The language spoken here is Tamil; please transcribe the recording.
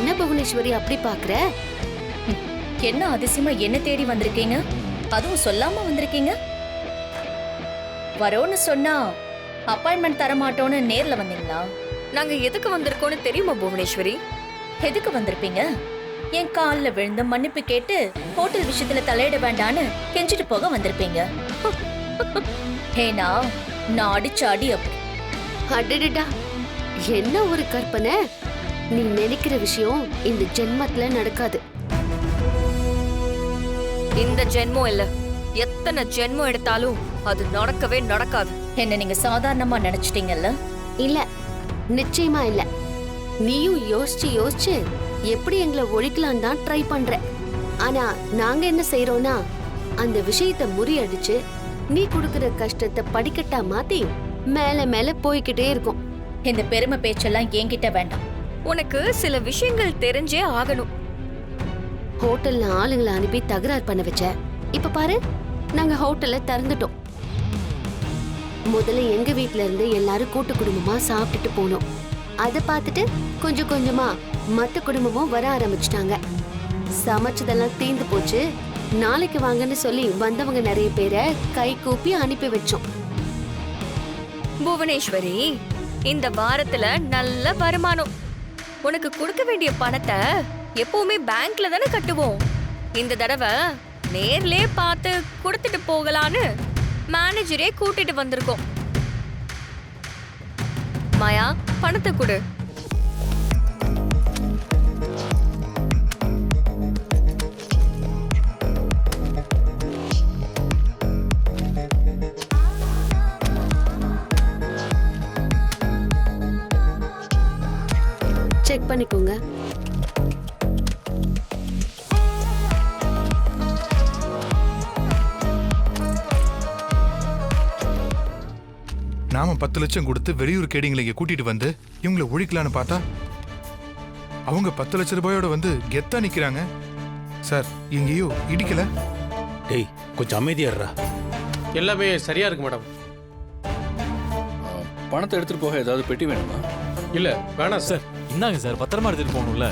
என்ன புவனேஸ்வரி அப்படி பாக்குற? என்ன அதிசயமா என்ன தேடி வந்திருக்கீங்க? அதுவும் சொல்லாம வந்திருக்கீங்க. வரோன்னு சொன்னா அப்பாயின்மெண்ட் தர மாட்டோம்னு நேர்ல வந்தீங்களா? நாங்க எதுக்கு வந்திருக்கோம்னு தெரியுமா புவனேஸ்வரி? எதுக்கு வந்திருப்பீங்க? என் கால்ல விழுந்து மன்னிப்பு கேட்டு ஹோட்டல் விஷயத்துல தலையிட வேண்டான்னு கெஞ்சிட்டு போக வந்திருப்பீங்க. ஏனா நான் அடிச்ச அடி அப்படி. அடடடா, என்ன ஒரு கற்பனை! நீ நினைக்கிற விஷயம் இந்த ஜென்மத்துல நடக்காது. இந்த ஜென்மம் இல்ல, எத்தனை ஜென்மம் எடுத்தாலும் அது நடக்கவே நடக்காது. என்ன நீங்க சாதாரணமா நினைச்சிட்டீங்கல்ல? இல்ல, நிச்சயமா இல்ல. நீயும் யோசிச்சு யோசிச்சு எப்படி எங்களை ஒழிக்கலாம் தான் ட்ரை பண்ற. ஆனா நாங்க என்ன செய்யறோம்னா, அந்த விஷயத்தை முறியடிச்சு நீ கொடுக்கிற கஷ்டத்தை படிக்கட்டா மாத்தி மேல மேல போய்கிட்டே இருக்கும். இந்த பெருமை பேச்செல்லாம் என்கிட்ட வேண்டாம். உனக்கு சில விஷயங்கள் தெரிஞ்சே ஆகணும். ஹோட்டல்ல ஆளுங்களை அனுப்பி தகராறு பண்ண வச்ச. இப்ப பாரு, நாங்க ஹோட்டல்ல திறந்துட்டோம். முதல்ல எங்க வீட்ல இருந்து எல்லாரும் கூட்டு குடும்பமா சாப்பிட்டுட்டு போனோம். அத பார்த்துட்டு கொஞ்சம் கொஞ்சமா மத்த குடும்பமும் வர ஆரம்பிச்சிட்டாங்க. சமைச்சதெல்லாம் தீந்து போச்சு. நாளைக்கு வாங்கன்னு சொல்லி வந்தவங்க நிறைய பேரை கை கூப்பி அனுப்பி வச்சோம். புவனேஸ்வரி, இந்த வாரத்துல நல்ல வருமானம். உனக்கு கொடுக்க வேண்டிய பணத்தை எப்பவுமே பேங்க்ல தானே கட்டுவோம். இந்த தடவை நேர்லயே பார்த்து கொடுத்துட்டு போகலான்னு மேனேஜரே கூட்டிட்டு வந்திருக்கோம். மாயா, பணத்தை கொடு. செக் பண்ணிக்கோங்க. நாம 10 லட்சம் கொடுத்து வெளியூர் கேடிங்களை இங்க கூட்டிட்டு வந்து இவங்களை ஒழிக்கலான்னு பார்த்தா அவங்க 10 லட்சம் ரூபாயோட வந்து கெத்தா நிக்கிறாங்க. சார், எங்கேயோ இடிக்கல? டேய், கொஞ்சம் அமைதியாடுறா. எல்லாமே சரியா இருக்கு மேடம். பணத்தை எடுத்துட்டு போக ஏதாவது பெட்டி வேணுமா? இல்ல வேணாம் சார். இந்தாங்க சார், பத்திரமா எடுத்துட்டு போகணும்ல.